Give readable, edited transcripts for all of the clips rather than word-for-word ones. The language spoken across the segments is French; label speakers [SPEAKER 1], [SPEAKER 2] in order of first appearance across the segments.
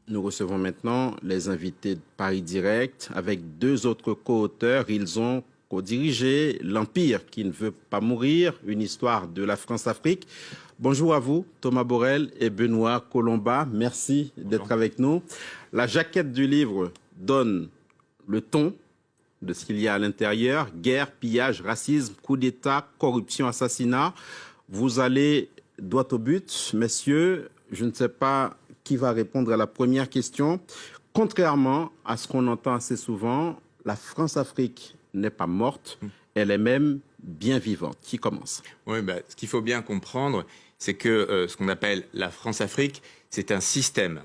[SPEAKER 1] Nous recevons maintenant les invités de Paris Direct avec deux autres co-auteurs. Ils ont co-dirigé L'Empire qui ne veut pas mourir, une histoire de la France-Afrique. Bonjour à vous, Thomas Borel et Benoît Colomba. Merci d'être avec nous. La jaquette du livre donne le ton de ce qu'il y a à l'intérieur. Guerre, pillage, racisme, coup d'État, corruption, assassinat. Vous allez droit au but, messieurs. Je ne sais pas qui va répondre à la première question. Contrairement à ce qu'on entend assez souvent, la France-Afrique n'est pas morte, elle est même bien vivante. Qui commence?
[SPEAKER 2] Oui, ce qu'il faut bien comprendre, c'est que ce qu'on appelle la France-Afrique, c'est un système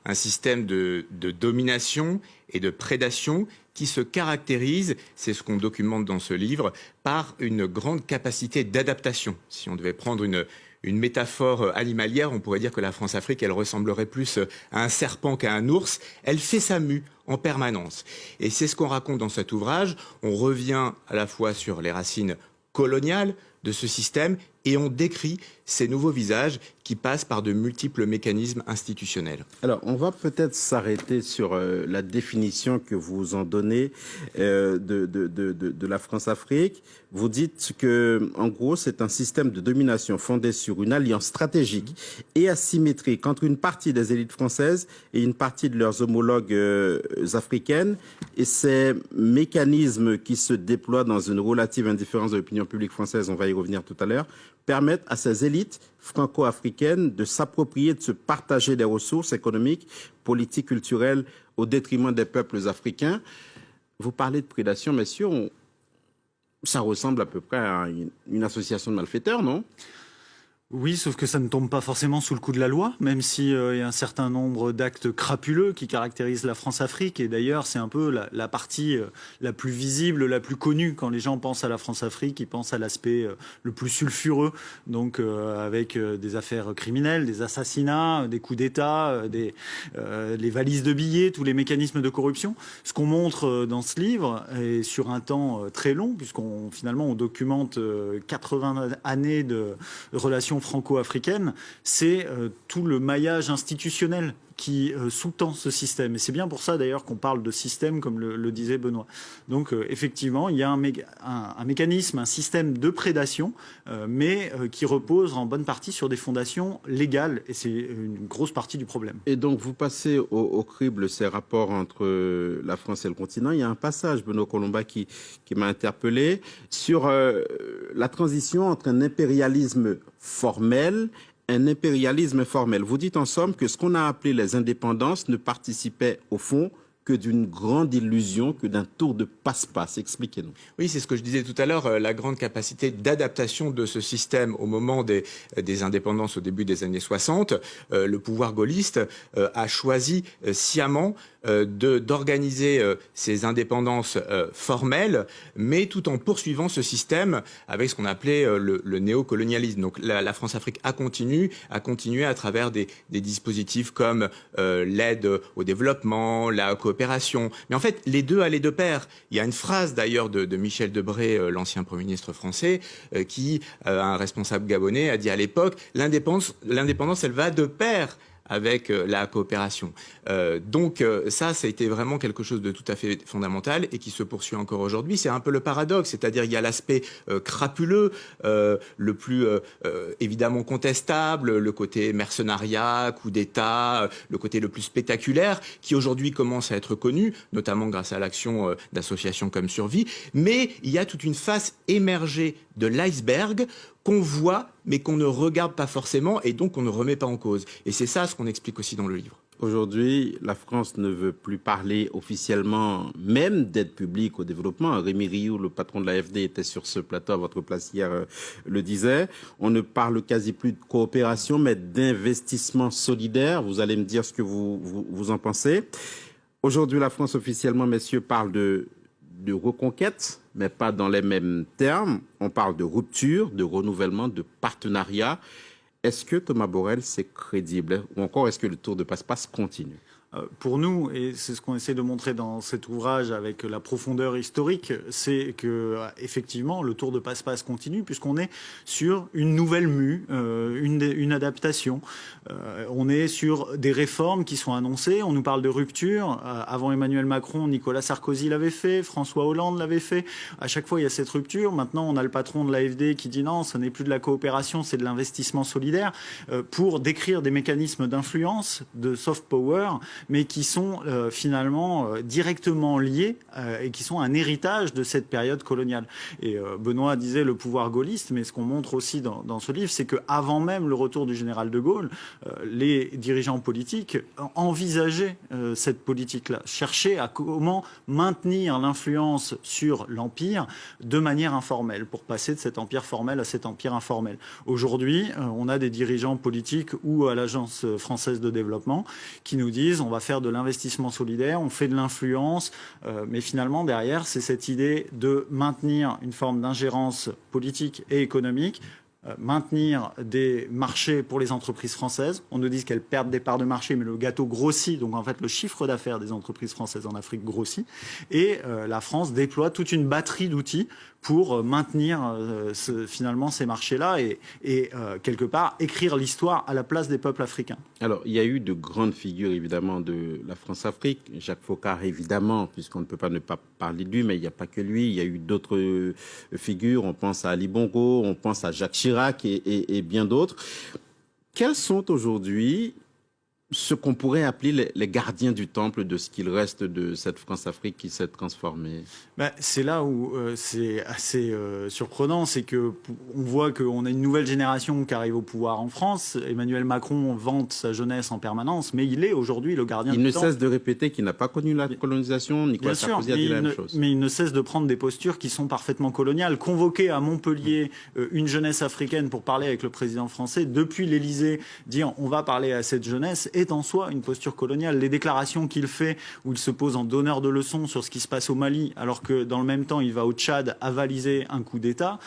[SPEAKER 2] de domination et de prédation qui se caractérise, c'est ce qu'on documente dans ce livre, par une grande capacité d'adaptation. Si on devait prendre une métaphore animalière, on pourrait dire que la France-Afrique, elle ressemblerait plus à un serpent qu'à un ours. Elle fait sa mue en permanence. Et c'est ce qu'on raconte dans cet ouvrage. On revient à la fois sur les racines coloniales de ce système et on décrit ces nouveaux visages qui passent par de multiples mécanismes institutionnels.
[SPEAKER 1] Alors, on va peut-être s'arrêter sur la définition que vous en donnez de la France-Afrique. Vous dites que, en gros, c'est un système de domination fondé sur une alliance stratégique et asymétrique entre une partie des élites françaises et une partie de leurs homologues africaines. Et ces mécanismes qui se déploient dans une relative indifférence de l'opinion publique française, on va y revenir tout à l'heure, permettent à ces élites franco-africaines de s'approprier, de se partager des ressources économiques, politiques, culturelles au détriment des peuples africains. Vous parlez de prédation, messieurs, ça ressemble à peu près à une association de malfaiteurs, non ?
[SPEAKER 3] Oui, sauf que ça ne tombe pas forcément sous le coup de la loi, même s'il y a un certain nombre d'actes crapuleux qui caractérisent la France-Afrique. Et d'ailleurs, c'est un peu la partie la plus visible, la plus connue. Quand les gens pensent à la France-Afrique, ils pensent à l'aspect le plus sulfureux, donc avec des affaires criminelles, des assassinats, des coups d'État, les valises de billets, tous les mécanismes de corruption. Ce qu'on montre dans ce livre, et sur un temps très long, puisqu'on finalement on documente 80 années de relations franco-africaine, c'est tout le maillage institutionnel qui sous-tend ce système. Et c'est bien pour ça d'ailleurs qu'on parle de système, comme le disait Benoît. Donc effectivement, il y a un mécanisme, un système de prédation, mais qui repose en bonne partie sur des fondations légales. Et c'est une grosse partie du problème.
[SPEAKER 1] Et donc vous passez au crible ces rapports entre la France et le continent. Il y a un passage, Benoît Colomba, qui m'a interpellé sur la transition entre un impérialisme formel, un impérialisme formel. Vous dites en somme que ce qu'on a appelé les indépendances ne participait au fond que d'une grande illusion, que d'un tour de passe-passe. Expliquez-nous.
[SPEAKER 2] Oui, c'est ce que je disais tout à l'heure, la grande capacité d'adaptation de ce système au moment des indépendances au début des années 60. Le pouvoir gaulliste a choisi sciemment d'organiser ces indépendances formelles, mais tout en poursuivant ce système avec ce qu'on appelait le néocolonialisme. Donc la France-Afrique a continué à travers des dispositifs comme l'aide au développement, la coopération. Mais en fait, les deux allaient de pair. Il y a une phrase d'ailleurs de Michel Debré, l'ancien Premier ministre français, qui, un responsable gabonais, a dit à l'époque, l'indépendance, elle va de pair avec la coopération. Donc ça a été vraiment quelque chose de tout à fait fondamental et qui se poursuit encore aujourd'hui. C'est un peu le paradoxe, c'est-à-dire il y a l'aspect crapuleux, le plus évidemment contestable, le côté mercenariat, coup d'État, le côté le plus spectaculaire, qui aujourd'hui commence à être connu, notamment grâce à l'action d'associations comme Survie. Mais il y a toute une face émergée de l'iceberg qu'on voit, mais qu'on ne regarde pas forcément et donc qu'on ne remet pas en cause. Et c'est ça ce qu'on explique aussi dans le livre.
[SPEAKER 1] Aujourd'hui, la France ne veut plus parler officiellement même d'aide publique au développement. Rémi Rioux, le patron de l'AFD, était sur ce plateau à votre place hier, le disait. On ne parle quasi plus de coopération, mais d'investissement solidaire. Vous allez me dire ce que vous en pensez. Aujourd'hui, la France officiellement, messieurs, parle de reconquête, mais pas dans les mêmes termes. On parle de rupture, de renouvellement, de partenariat. Est-ce que Thomas Borrell, c'est crédible? Ou encore, est-ce que le tour de passe-passe continue?
[SPEAKER 3] Pour nous, et c'est ce qu'on essaie de montrer dans cet ouvrage avec la profondeur historique, c'est que effectivement le tour de passe-passe continue puisqu'on est sur une nouvelle mue, une adaptation. On est sur des réformes qui sont annoncées. On nous parle de rupture. Avant Emmanuel Macron, Nicolas Sarkozy l'avait fait, François Hollande l'avait fait. À chaque fois, il y a cette rupture. Maintenant, on a le patron de l'AfD qui dit non, ce n'est plus de la coopération, c'est de l'investissement solidaire, pour décrire des mécanismes d'influence, de soft power, mais qui sont finalement directement liés et qui sont un héritage de cette période coloniale. Et Benoît disait le pouvoir gaulliste, mais ce qu'on montre aussi dans ce livre, c'est qu'avant même le retour du général de Gaulle, les dirigeants politiques envisageaient cette politique-là, cherchaient à comment maintenir l'influence sur l'empire de manière informelle, pour passer de cet empire formel à cet empire informel. Aujourd'hui, on a des dirigeants politiques ou à l'Agence française de développement qui nous disent on va faire de l'investissement solidaire, on fait de l'influence, mais finalement derrière c'est cette idée de maintenir une forme d'ingérence politique et économique, maintenir des marchés pour les entreprises françaises. On nous dit qu'elles perdent des parts de marché, mais le gâteau grossit, donc en fait le chiffre d'affaires des entreprises françaises en Afrique grossit, et la France déploie toute une batterie d'outils pour maintenir finalement ces marchés-là et quelque part écrire l'histoire à la place des peuples africains.
[SPEAKER 1] Alors, il y a eu de grandes figures, évidemment, de la France-Afrique. Jacques Foccart, évidemment, puisqu'on ne peut pas ne pas parler de lui, mais il n'y a pas que lui. Il y a eu d'autres figures. On pense à Ali Bongo, on pense à Jacques Chirac et bien d'autres. Quels sont aujourd'hui ce qu'on pourrait appeler les gardiens du temple de ce qu'il reste de cette France-Afrique qui s'est transformée?
[SPEAKER 3] C'est là où c'est assez surprenant, c'est que on voit qu'on a une nouvelle génération qui arrive au pouvoir en France. Emmanuel Macron vante sa jeunesse en permanence, mais il est aujourd'hui le gardien du temple.
[SPEAKER 1] Il ne cesse de répéter qu'il n'a pas connu la colonisation. Nicolas Sarkozy a dit la même chose.
[SPEAKER 3] Mais il ne cesse de prendre des postures qui sont parfaitement coloniales. Convoquer à Montpellier une jeunesse africaine pour parler avec le président français, depuis l'Élysée, dire on va parler à cette jeunesse, est en soi une posture coloniale. Les déclarations qu'il fait, où il se pose en donneur de leçons sur ce qui se passe au Mali, alors que dans le même temps il va au Tchad avaliser un coup d'État,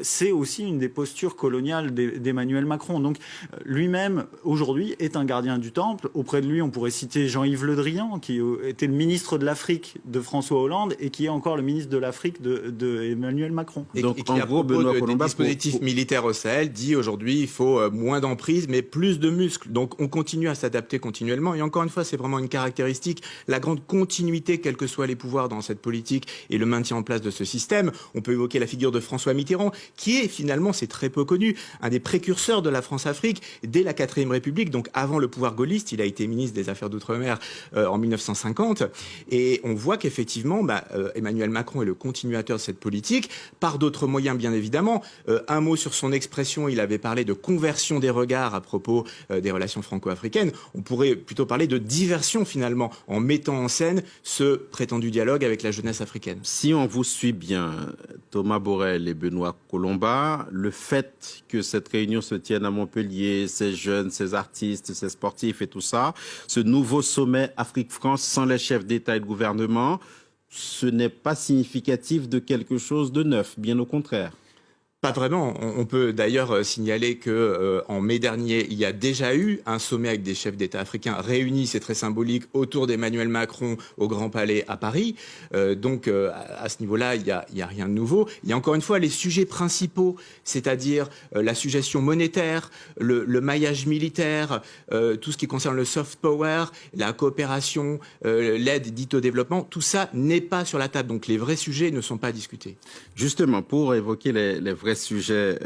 [SPEAKER 3] c'est aussi une des postures coloniales d'Emmanuel Macron. Donc lui-même aujourd'hui est un gardien du temple. Auprès de lui, on pourrait citer Jean-Yves Le Drian, qui était le ministre de l'Afrique de François Hollande et qui est encore le ministre de l'Afrique de Emmanuel Macron.
[SPEAKER 2] Donc et qui, en gros, Benoît Colomba, dispositif militaire au Sahel, dit aujourd'hui il faut moins d'emprise mais plus de muscles. Donc on continue à s'adapter continuellement. Et encore une fois, c'est vraiment une caractéristique, la grande continuité, quels que soient les pouvoirs dans cette politique et le maintien en place de ce système. On peut évoquer la figure de François Mitterrand, qui est finalement, c'est très peu connu, un des précurseurs de la France-Afrique dès la 4e République, donc avant le pouvoir gaulliste. Il a été ministre des Affaires d'Outre-mer en 1950. Et on voit qu'effectivement, Emmanuel Macron est le continuateur de cette politique, par d'autres moyens, bien évidemment. Un mot sur son expression, il avait parlé de conversion des regards à propos des relations franco-africaines. On pourrait plutôt parler de diversion, finalement, en mettant en scène ce prétendu dialogue avec la jeunesse africaine.
[SPEAKER 1] Si on vous suit bien, Thomas Borrell et Benoît Colomba, le fait que cette réunion se tienne à Montpellier, ces jeunes, ces artistes, ces sportifs et tout ça, ce nouveau sommet Afrique-France sans les chefs d'État et de gouvernement, ce n'est pas significatif de quelque chose de neuf, bien au contraire.
[SPEAKER 2] Pas vraiment. On peut d'ailleurs signaler que en mai dernier, il y a déjà eu un sommet avec des chefs d'État africains réunis, c'est très symbolique, autour d'Emmanuel Macron au Grand Palais à Paris. Donc à ce niveau-là, il y a rien de nouveau. Il y a encore une fois les sujets principaux, c'est-à-dire la suggestion monétaire, le maillage militaire, tout ce qui concerne le soft power, la coopération, l'aide dite au développement. Tout ça n'est pas sur la table. Donc les vrais sujets ne sont pas discutés.
[SPEAKER 1] Justement, pour évoquer les vrais sujet,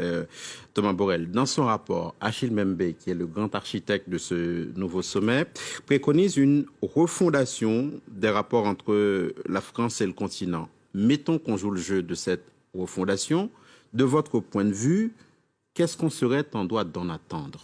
[SPEAKER 1] Thomas Borrell, dans son rapport, Achille Mbembe, qui est le grand architecte de ce nouveau sommet, préconise une refondation des rapports entre la France et le continent. Mettons qu'on joue le jeu de cette refondation. De votre point de vue, qu'est-ce qu'on serait en droit d'en attendre ?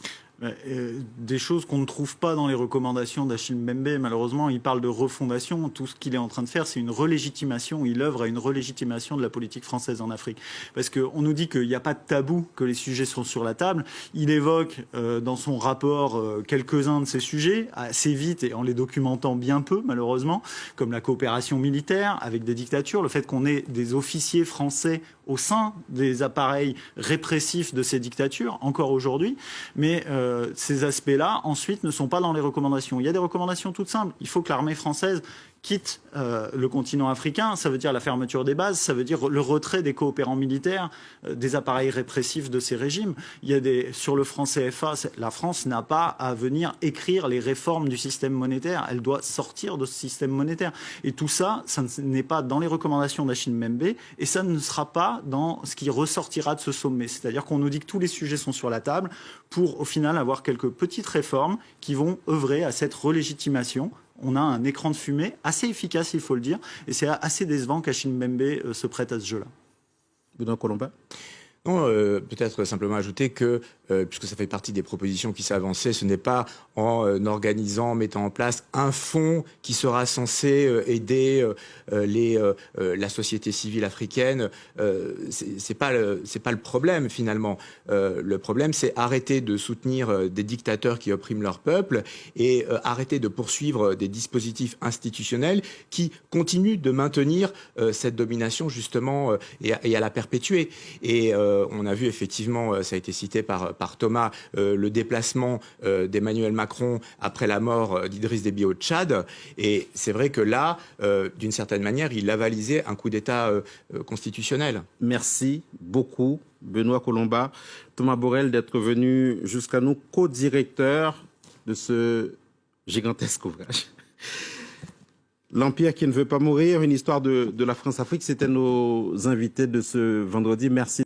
[SPEAKER 3] Des choses qu'on ne trouve pas dans les recommandations d'Achille Mbembe. Malheureusement, il parle de refondation. Tout ce qu'il est en train de faire, c'est une relégitimation. Il œuvre à une relégitimation de la politique française en Afrique. Parce qu'on nous dit qu'il n'y a pas de tabou, que les sujets sont sur la table. Il évoque dans son rapport quelques-uns de ces sujets, assez vite et en les documentant bien peu, malheureusement, comme la coopération militaire avec des dictatures, le fait qu'on ait des officiers français au sein des appareils répressifs de ces dictatures, encore aujourd'hui. Mais ces aspects-là, ensuite, ne sont pas dans les recommandations. Il y a des recommandations toutes simples. Il faut que l'armée française quitte le continent africain, ça veut dire la fermeture des bases, ça veut dire le retrait des coopérants militaires, des appareils répressifs de ces régimes. Il y a sur le franc CFA, la France n'a pas à venir écrire les réformes du système monétaire, elle doit sortir de ce système monétaire. Et tout ça, ça n'est pas dans les recommandations d'Achille Mbembe, et ça ne sera pas dans ce qui ressortira de ce sommet. C'est-à-dire qu'on nous dit que tous les sujets sont sur la table pour, au final, avoir quelques petites réformes qui vont œuvrer à cette relégitimation. On a un écran de fumée assez efficace, il faut le dire, et c'est assez décevant qu'Achille Mbembe se prête à ce jeu-là.
[SPEAKER 1] Benoît Colomba.
[SPEAKER 2] Non, peut-être simplement ajouter que, puisque ça fait partie des propositions qui s'est avancées, ce n'est pas en organisant, mettant en place un fonds qui sera censé aider la société civile africaine. C'est pas le problème finalement. Le problème, c'est arrêter de soutenir des dictateurs qui oppriment leur peuple et arrêter de poursuivre des dispositifs institutionnels qui continuent de maintenir cette domination justement et à la perpétuer. Et on a vu effectivement, ça a été cité par Thomas, le déplacement d'Emmanuel Macron après la mort d'Idriss Déby au Tchad. Et c'est vrai que là, d'une certaine manière, il avalisait un coup d'État constitutionnel.
[SPEAKER 1] Merci beaucoup, Benoît Colomba. Thomas Borrell, d'être venu jusqu'à nous, co-directeur de ce gigantesque ouvrage. L'Empire qui ne veut pas mourir, une histoire de la France-Afrique, c'était nos invités de ce vendredi. Merci.